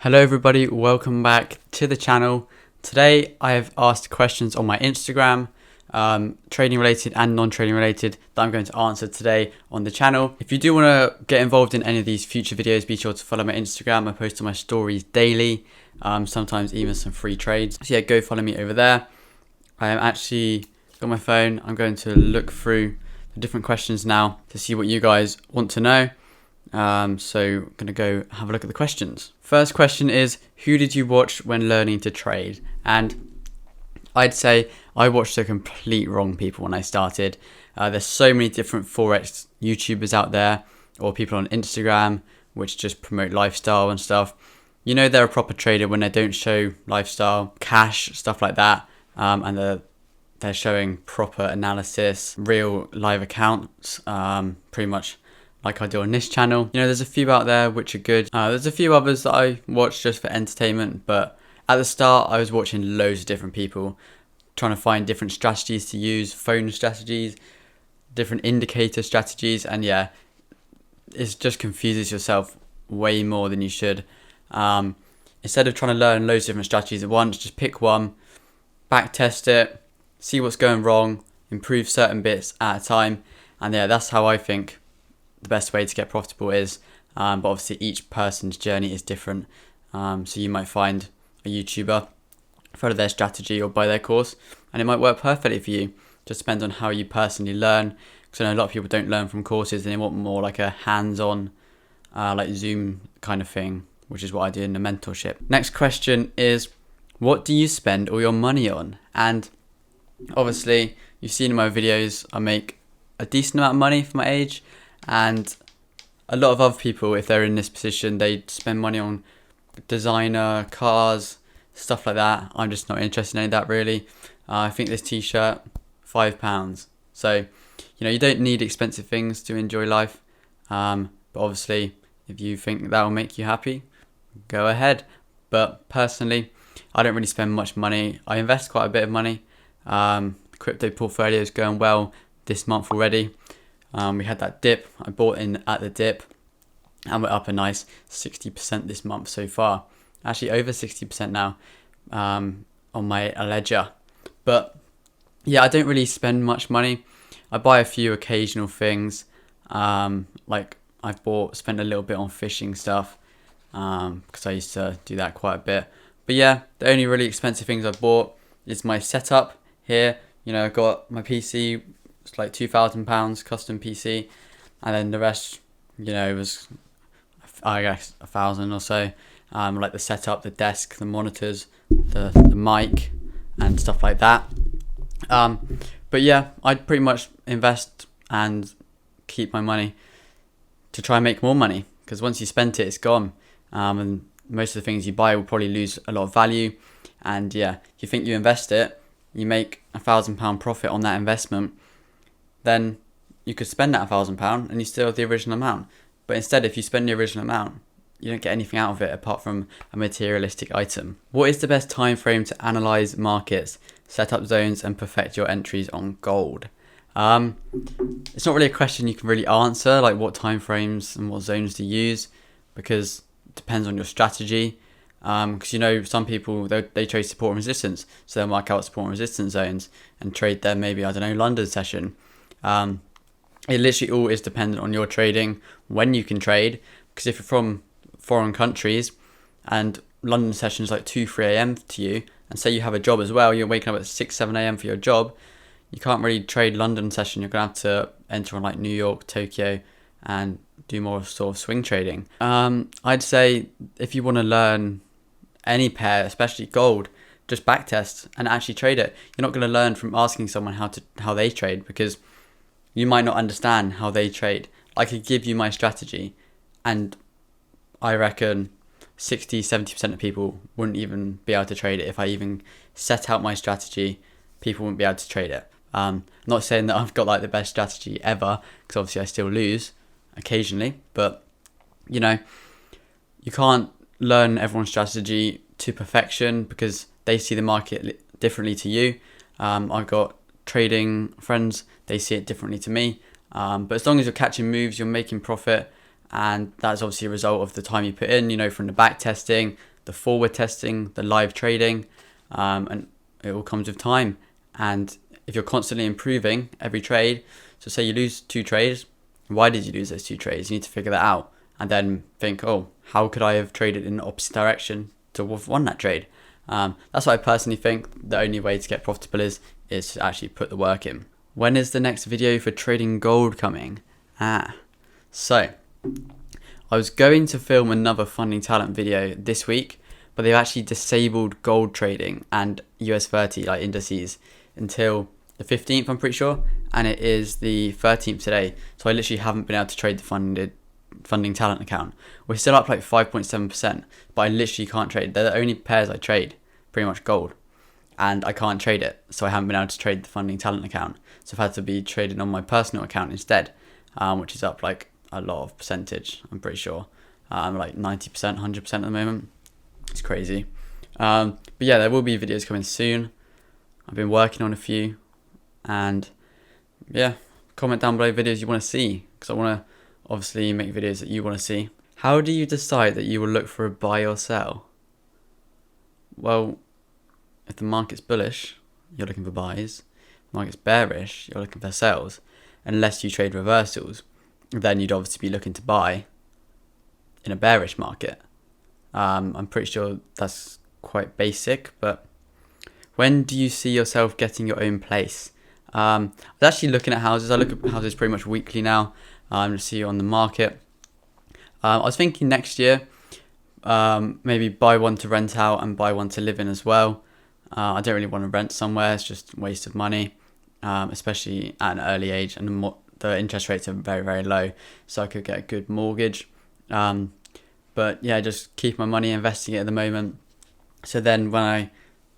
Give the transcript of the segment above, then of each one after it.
Hello everybody, welcome back to the channel. Today I have asked questions on my Instagram, trading related and non-trading related, that I'm going to answer today on the channel. If you do want to get involved in any of these future videos, be sure to follow my Instagram. I post on my stories daily, sometimes even some free trades. So yeah, go follow me over there. I am actually got my phone. I'm going to look through the different questions now to see what you guys want to know. So I'm going to go have a look at the questions. First question is, who did you watch when learning to trade? And I'd say I watched the complete wrong people when I started. There's so many different Forex YouTubers out there, or people on Instagram, which just promote lifestyle and stuff. You know they're a proper trader when they don't show lifestyle, cash, stuff like that, and they're showing proper analysis, real live accounts, pretty much like I do on this channel. You know, there's a few out there which are good. There's a few others that I watch just for entertainment, but at the start I was watching loads of different people, trying to find different strategies to use, phone strategies, different indicator strategies, and yeah, it just confuses yourself way more than you should. Instead of trying to learn loads of different strategies at once, just pick one, back test it, see what's going wrong, improve certain bits at a time, and yeah, that's how I think the best way to get profitable is. But obviously each person's journey is different. So you might find a YouTuber, follow their strategy or buy their course, and it might work perfectly for you. Just depends on how you personally learn. Because I know a lot of people don't learn from courses, and they want more like a hands-on, like Zoom kind of thing, which is what I do in the mentorship. Next question is, what do you spend all your money on? And obviously you've seen in my videos, I make a decent amount of money for my age. And a lot of other people, if they're in this position, they spend money on designer, cars, stuff like that. I'm just not interested in any of that really. I think this t-shirt, £5. So, you know, you don't need expensive things to enjoy life. But obviously, if you think that will make you happy, go ahead. But personally, I don't really spend much money. I invest quite a bit of money. The crypto portfolio is going well this month already. We had that dip. I bought in at the dip and we're up a nice 60% this month so far. Actually over 60% now on my ledger. But yeah, I don't really spend much money. I buy a few occasional things. Like I've spent a little bit on fishing stuff because I used to do that quite a bit. But yeah, the only really expensive things I've bought is my setup here. You know, I've got my PC. It's like £2,000 custom PC, and then the rest, you know, was I guess 1,000 or so. Like the setup, the desk, the monitors, the mic, and stuff like that. But yeah, I'd pretty much invest and keep my money to try and make more money, because once you spent it, it's gone. And most of the things you buy will probably lose a lot of value. And yeah, if you think you invest it, you make £1,000 profit on that investment, then you could spend that £1,000 and you still have the original amount. But instead, if you spend the original amount, you don't get anything out of it apart from a materialistic item. What is the best time frame to analyze markets, set up zones, and perfect your entries on gold? It's not really a question you can really answer, like what time frames and what zones to use, because it depends on your strategy. Because you know, some people they trade support and resistance, so they'll mark out support and resistance zones and trade their maybe, I don't know, London session. It literally all is dependent on your trading, when you can trade, because if you're from foreign countries and London session is like 2-3 a.m. to you, and say you have a job as well, you're waking up at 6-7 a.m. for your job, you can't really trade London session. You're gonna have to enter on like New York, Tokyo, and do more sort of swing trading. I'd say if you want to learn any pair, especially gold, just backtest and actually trade it. You're not going to learn from asking someone how they trade, because you might not understand how they trade. I could give you my strategy, and I reckon 60-70% of people wouldn't even be able to trade it. If I even set out my strategy, people wouldn't be able to trade it. I'm not saying that I've got like the best strategy ever, because obviously I still lose occasionally, but you know, you can't learn everyone's strategy to perfection because they see the market differently to you. I've got trading friends, they see it differently to me. But as long as you're catching moves, you're making profit, and that's obviously a result of the time you put in, you know, from the back testing, the forward testing, the live trading, and it all comes with time. And if you're constantly improving every trade, so say you lose 2 trades, why did you lose those 2 trades? You need to figure that out and then think, oh, how could I have traded in the opposite direction to have won that trade? That's what I personally think the only way to get profitable is to actually put the work in. When is the next video for trading gold coming? So I was going to film another funding talent video this week, but they've actually disabled gold trading and US 30 like indices until the 15th, I'm pretty sure, and it is the 13th today. So I literally haven't been able to trade the funding talent account. We're still up like 5.7%, but I literally can't trade. They're the only pairs I trade, pretty much gold, and I can't trade it. So I haven't been able to trade the funding talent account. So I've had to be trading on my personal account instead, which is up like a lot of percentage, I'm pretty sure. I'm like 90%, 100% at the moment. It's crazy. But yeah, there will be videos coming soon. I've been working on a few, and yeah, comment down below videos you want to see, because I want to obviously make videos that you want to see. How do you decide that you will look for a buy or sell? Well, if the market's bullish, you're looking for buys. If the market's bearish, you're looking for sells. Unless you trade reversals, then you'd obviously be looking to buy in a bearish market. I'm pretty sure that's quite basic, but when do you see yourself getting your own place? I was actually looking at houses. I look at houses pretty much weekly now to see on the market. I was thinking next year, maybe buy one to rent out and buy one to live in as well. I don't really want to rent somewhere. It's just a waste of money, especially at an early age, and the interest rates are very, very low, so I could get a good mortgage. But yeah, just keep my money, investing it at the moment. So then when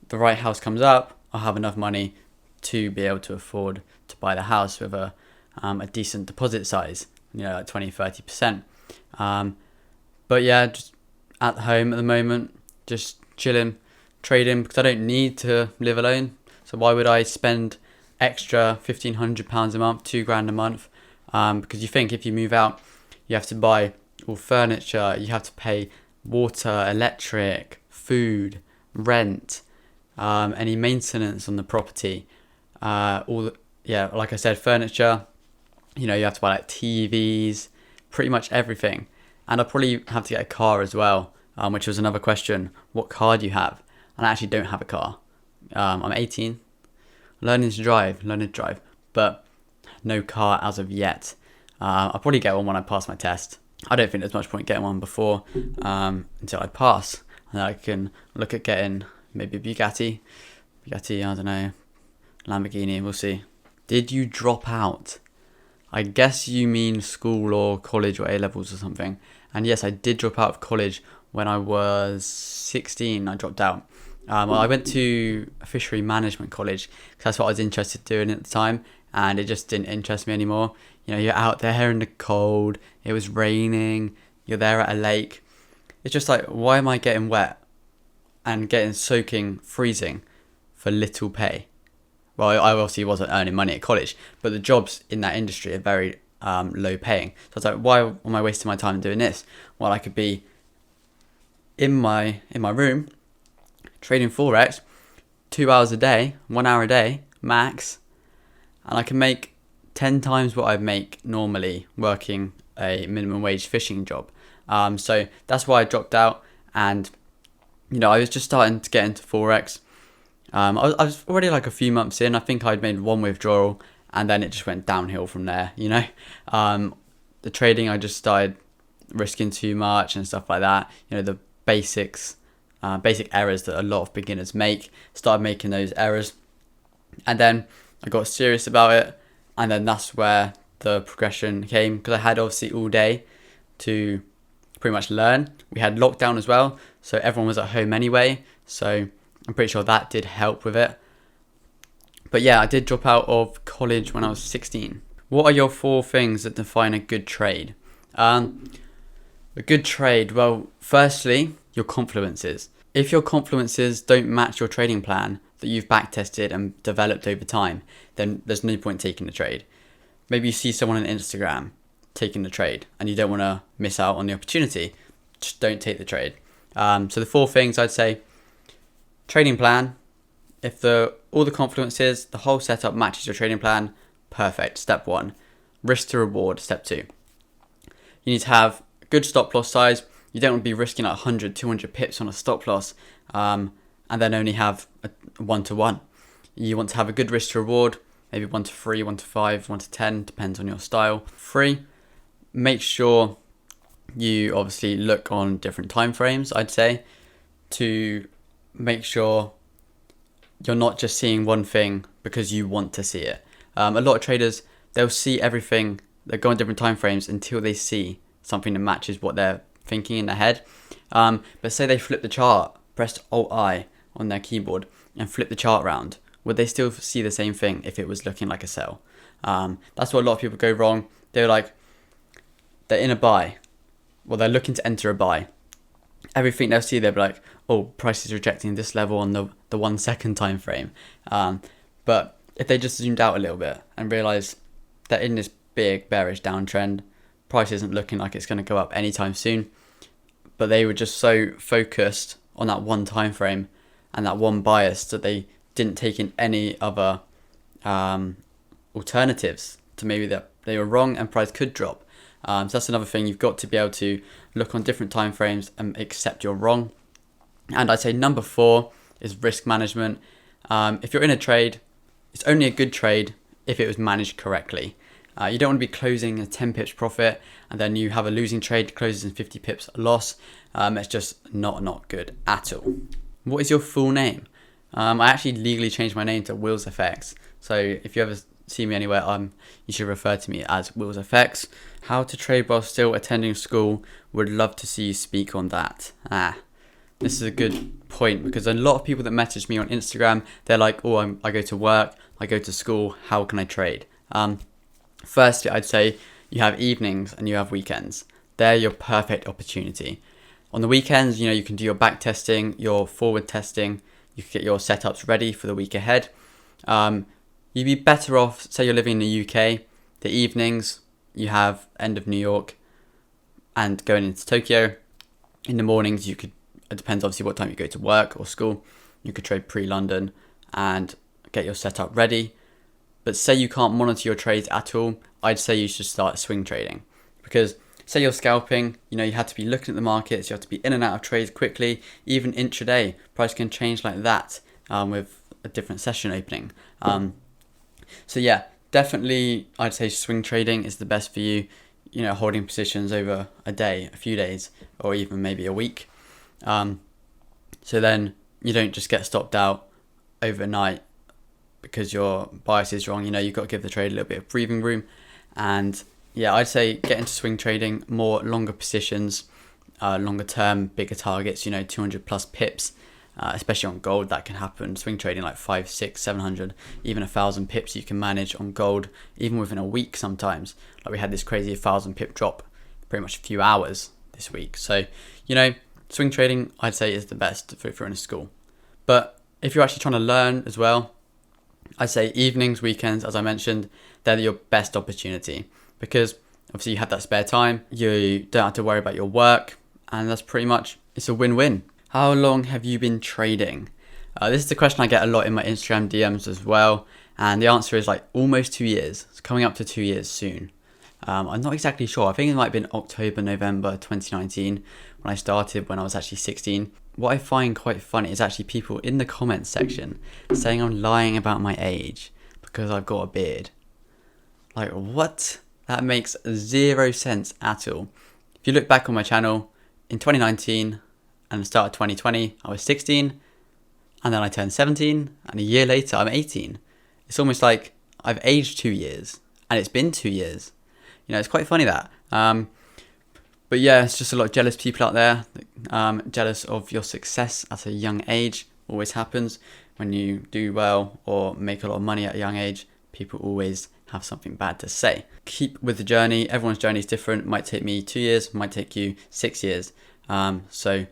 the right house comes up, I'll have enough money to be able to afford to buy the house with a decent deposit size, like 20-30%. But yeah, just at home at the moment, just chilling, trading, because I don't need to live alone. So why would I spend extra £1,500 a month, £2,000 a month? Because you think if you move out, you have to buy all furniture, you have to pay water, electric, food, rent, any maintenance on the property, like I said, furniture. You have to buy like TVs, pretty much everything. And I'll probably have to get a car as well, which was another question. What car do you have? And I actually don't have a car. I'm 18, learning to drive, but no car as of yet. I'll probably get one when I pass my test. I don't think there's much point getting one before until I pass, and then I can look at getting maybe a Bugatti, I don't know, Lamborghini, we'll see. Did you drop out? I guess you mean school or college or A-levels or something. And yes, I did drop out of college when I was 16. I dropped out. I went to a fishery management college because that's what I was interested in doing at the time, and it just didn't interest me anymore. You're out there in the cold, it was raining, you're there at a lake. It's just like, why am I getting wet and soaking, freezing for little pay? Well, I obviously wasn't earning money at college, but the jobs in that industry are very low paying. So I was like, why am I wasting my time doing this? Well, I could be in my room trading Forex 2 hours a day, 1 hour a day max, and I can make 10 times what I make normally working a minimum wage fishing job. So that's why I dropped out, and I was just starting to get into Forex. I was already like a few months in. I think I'd made one withdrawal, and then it just went downhill from there. The trading, I just started risking too much and stuff like that. The basic errors that a lot of beginners make. Started making those errors, and then I got serious about it, and then that's where the progression came, because I had obviously all day to pretty much learn. We had lockdown as well, so everyone was at home anyway, so I'm pretty sure that did help with it. But yeah, I did drop out of college when I was 16. What are your 4 things that define a good trade? A good trade, well, firstly, your confluences. If your confluences don't match your trading plan that you've backtested and developed over time, then there's no point taking the trade. Maybe you see someone on Instagram taking the trade and you don't want to miss out on the opportunity, just don't take the trade. So the 4 things I'd say: trading plan. If all the confluences, the whole setup matches your trading plan, perfect. Step 1. Risk to reward. Step 2. You need to have a good stop loss size. You don't want to be risking like 100, 200 pips on a stop loss, and then only have a 1-to-1. You want to have a good risk to reward, maybe 1-to-3, 1-to-5, 1-to-10, depends on your style. 3, make sure you obviously look on different time frames, I'd say, to make sure you're not just seeing one thing because you want to see it. A lot of traders, they'll see everything, they'll go on different time frames until they see something that matches what they're thinking in their head. But say they flip the chart, pressed Alt-I on their keyboard and flip the chart around, would they still see the same thing if it was looking like a sell? That's what a lot of people go wrong. They're in a buy, well, they're looking to enter a buy. Everything they'll see, they'll be like, oh, price is rejecting this level on the 1 second time frame. But if they just zoomed out a little bit and realized that in this big bearish downtrend, price isn't looking like it's going to go up anytime soon, but they were just so focused on that one time frame and that one bias that they didn't take in any other alternatives to maybe that they were wrong and price could drop. So that's another thing. You've got to be able to look on different time frames and accept you're wrong. And I'd say number 4 is risk management. If you're in a trade, it's only a good trade if it was managed correctly. You don't want to be closing a 10 pips profit and then you have a losing trade closes in 50 pips loss. It's just not good at all. What is your full name? I actually legally changed my name to WillssFX. So if you ever see me anywhere, you should refer to me as WillssFX. How to trade while still attending school. Would love to see you speak on that. This is a good point because a lot of people that message me on Instagram, they're like, oh, I go to work, I go to school, how can I trade? Firstly, I'd say you have evenings and you have weekends. They're your perfect opportunity. On the weekends, you can do your back testing, your forward testing, you can get your setups ready for the week ahead. You'd be better off, say you're living in the UK, the evenings, you have end of New York and going into Tokyo. In the mornings, it depends obviously what time you go to work or school, you could trade pre-London and get your setup ready. But say you can't monitor your trades at all, I'd say you should start swing trading. Because say you're scalping, you have to be looking at the markets, you have to be in and out of trades quickly, even intraday, price can change like that with a different session opening. So yeah, definitely I'd say swing trading is the best for you, holding positions over a day, a few days, or even maybe a week. So then you don't just get stopped out overnight because your bias is wrong. You've got to give the trade a little bit of breathing room. And yeah, I'd say get into swing trading, more longer positions, longer term, bigger targets, 200 plus pips, especially on gold. That can happen. Swing trading like 500, 600, 700, even 1,000 pips you can manage on gold, even within a week sometimes. Like we had this crazy 1,000 pip drop pretty much a few hours this week. So, swing trading, I'd say, is the best if you're in a school. But if you're actually trying to learn as well, I'd say evenings, weekends, as I mentioned, they're your best opportunity because obviously you have that spare time, you don't have to worry about your work, and that's pretty much, it's a win-win. How long have you been trading? This is a question I get a lot in my Instagram DMs as well, and the answer is like almost 2 years. It's coming up to 2 years soon. I'm not exactly sure. I think it might have been October, November 2019 when I started, when I was actually 16. What I find quite funny is actually people in the comments section saying I'm lying about my age because I've got a beard. Like, what? That makes 0 sense at all. If you look back on my channel, in 2019 and the start of 2020, I was 16, and then I turned 17, and a year later, I'm 18. It's almost like I've aged 2 years, and it's been 2 years. It's quite funny that. But yeah, it's just a lot of jealous people out there, jealous of your success at a young age. Always happens when you do well or make a lot of money at a young age. People always have something bad to say. Keep with the journey. Everyone's journey is different. Might take me 2 years, might take you 6 years. So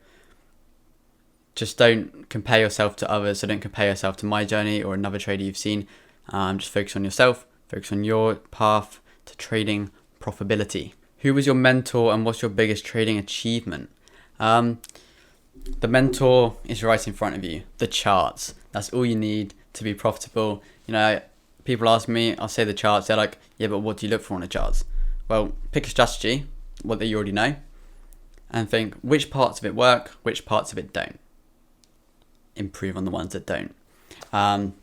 just don't compare yourself to others. So don't compare yourself to my journey or another trader you've seen. Just focus on yourself. Focus on your path to trading profitability. Who was your mentor and what's your biggest trading achievement? The mentor is right in front of you. The charts. That's all you need to be profitable. You know, people ask me, I'll say the charts. They're like, yeah, but what do you look for on the charts? Well, pick a strategy, what that you already know, and think which parts of it work, which parts of it don't. Improve on the ones that don't. And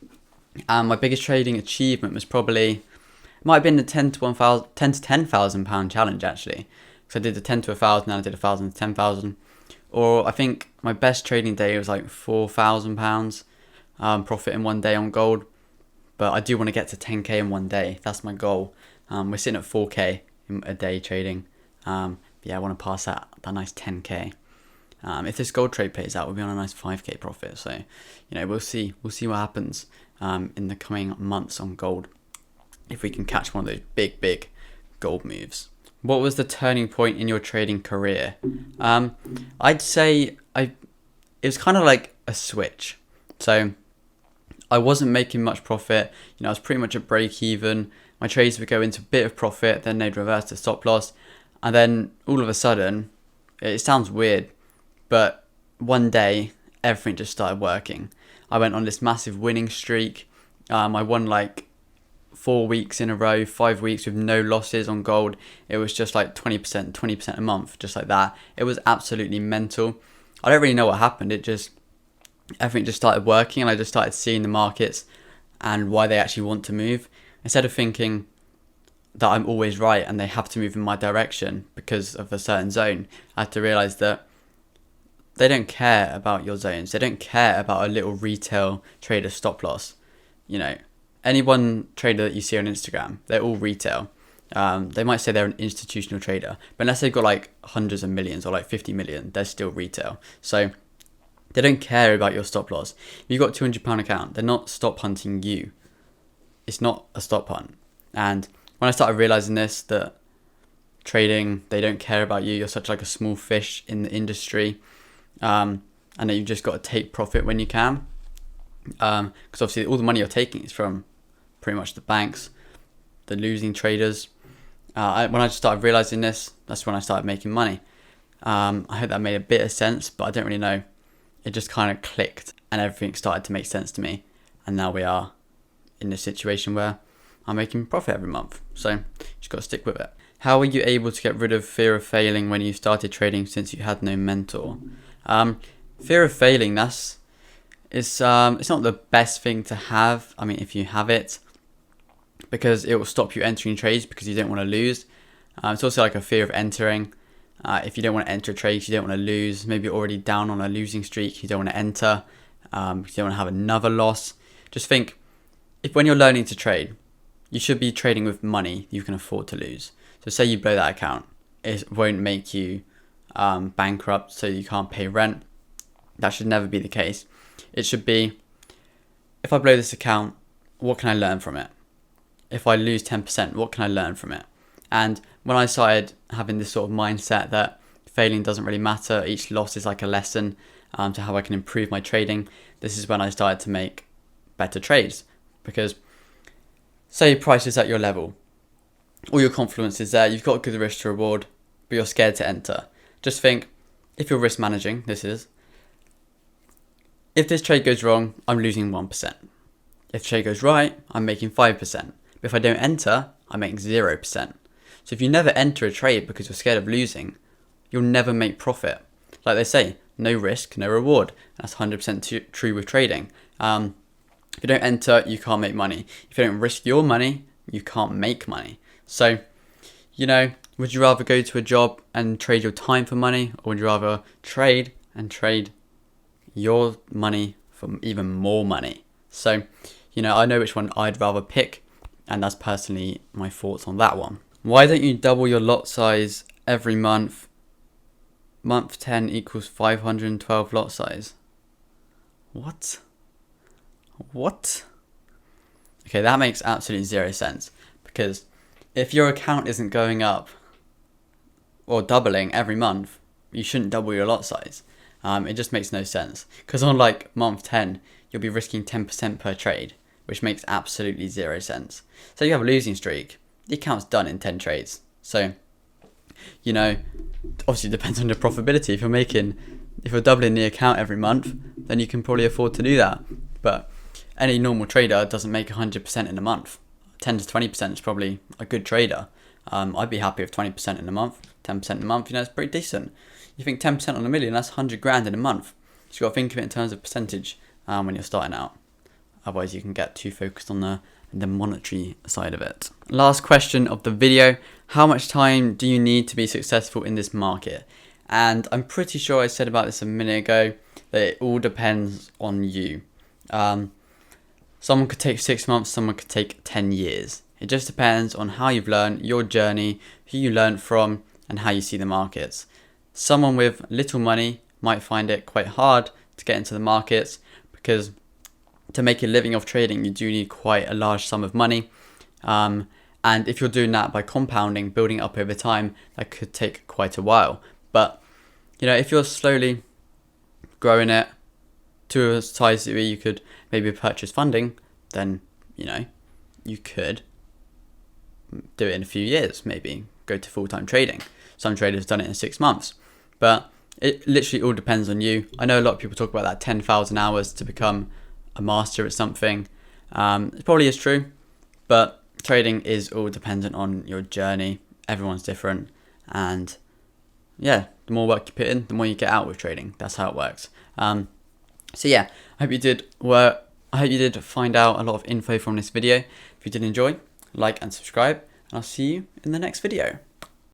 my biggest trading achievement was probably, it might have been the 10 to 10,000 pound challenge actually. So I did the 10 to 1,000, and I did 1,000 to 10,000. Or I think my best trading day was like £4,000 profit in one day on gold. But I do want to get to 10k in one day. That's my goal. We're sitting at 4k in a day trading. Yeah, I want to pass that nice 10k. If this gold trade pays out, we'll be on a nice 5k profit. So, you know, we'll see what happens in the coming months on gold, if we can catch one of those big gold moves. What was the turning point in your trading career? I'd say it was kind of like a switch. So I wasn't making much profit. You know, I was pretty much at break even. My trades would go into a bit of profit, then they'd reverse to stop loss. And then all of a sudden, it sounds weird, but one day everything just started working. I went on this massive winning streak. I won like 4 weeks in a row, 5 weeks with no losses on gold. It was just like 20% a month, just like that. It was absolutely mental. I don't really know what happened. Everything just started working, and I just started seeing the markets and why they actually want to move. Instead of thinking that I'm always right and they have to move in my direction because of a certain zone, I had to realize that they don't care about your zones. They don't care about a little retail trader stop loss. You know, any one trader that you see on Instagram, they're all retail. They might say they're an institutional trader, but unless they've got like hundreds of millions or like 50 million, they're still retail. So they don't care about your stop loss. If you've got £200 account, they're not stop hunting you. It's not a stop hunt. And when I started realizing this, that trading, they don't care about you. You're such like a small fish in the industry, and that you've just got to take profit when you can. Because obviously all the money you're taking is from pretty much the banks, the losing traders. When I just started realizing this, that's when I started making money. I hope that made a bit of sense, but I don't really know. It just kind of clicked and everything started to make sense to me. And now we are in a situation where I'm making profit every month. So just got to stick with it. How were you able to get rid of fear of failing when you started trading since you had no mentor? Fear of failing, it's not the best thing to have. I mean, if you have it, because it will stop you entering trades because you don't want to lose. It's also like a fear of entering. If you don't want to enter a trade, you don't want to lose. Maybe you're already down on a losing streak, you don't want to enter. You don't want to have another loss. Just think, if when you're learning to trade, you should be trading with money you can afford to lose. So say you blow that account, it won't make you bankrupt so you can't pay rent. That should never be the case. It should be, if I blow this account, what can I learn from it? If I lose 10%, what can I learn from it? And when I started having this sort of mindset that failing doesn't really matter, each loss is like a lesson to how I can improve my trading, this is when I started to make better trades. Because say your price is at your level, all your confidence is there, you've got good risk to reward, but you're scared to enter. Just think, if you're risk managing, if this trade goes wrong, I'm losing 1%. If the trade goes right, I'm making 5%. But if I don't enter, I make 0%. So if you never enter a trade because you're scared of losing, you'll never make profit. Like they say, no risk, no reward. That's 100% true with trading. If you don't enter, you can't make money. If you don't risk your money, you can't make money. So, you know, would you rather go to a job and trade your time for money, or would you rather trade and trade your money for even more money? So, you know, I know which one I'd rather pick, and that's personally my thoughts on that one. Why don't you double your lot size every month? Month 10 equals 512 lot size. What? Okay, that makes absolutely zero sense, because if your account isn't going up or doubling every month, you shouldn't double your lot size. It just makes no sense, because on like month 10, you'll be risking 10% per trade, which makes absolutely zero sense. So you have a losing streak, the account's done in 10 trades. So, you know, obviously it depends on your profitability. If you're making if you're doubling the account every month, then you can probably afford to do that. But any normal trader doesn't make 100% in a month. 10 to 20% is probably a good trader. I'd be happy with 20% in a month, 10% in a month. It's pretty decent. You think 10% on a million, that's 100 grand in a month. So you've got to think of it in terms of percentage when you're starting out. Otherwise, you can get too focused on the monetary side of it. Last question of the video: how much time do you need to be successful in this market? And I'm pretty sure I said about this a minute ago, that it all depends on you. Someone could take 6 months, someone could take 10 years. It just depends on how you've learned, your journey, who you learned from, and how you see the markets. Someone with little money might find it quite hard to get into the markets, because to make a living off trading, you do need quite a large sum of money. And if you're doing that by compounding, building it up over time, that could take quite a while. But if you're slowly growing it to a size where you could maybe purchase funding, then you could do it in a few years, maybe go to full-time trading. Some traders have done it in 6 months, but it literally all depends on you. I know a lot of people talk about that 10,000 hours to become a master at something. It probably is true, but trading is all dependent on your journey. Everyone's different, and the more work you put in, the more you get out with trading. That's how it works. So I hope you did find out a lot of info from this video. If you did enjoy, like and subscribe, and I'll see you in the next video.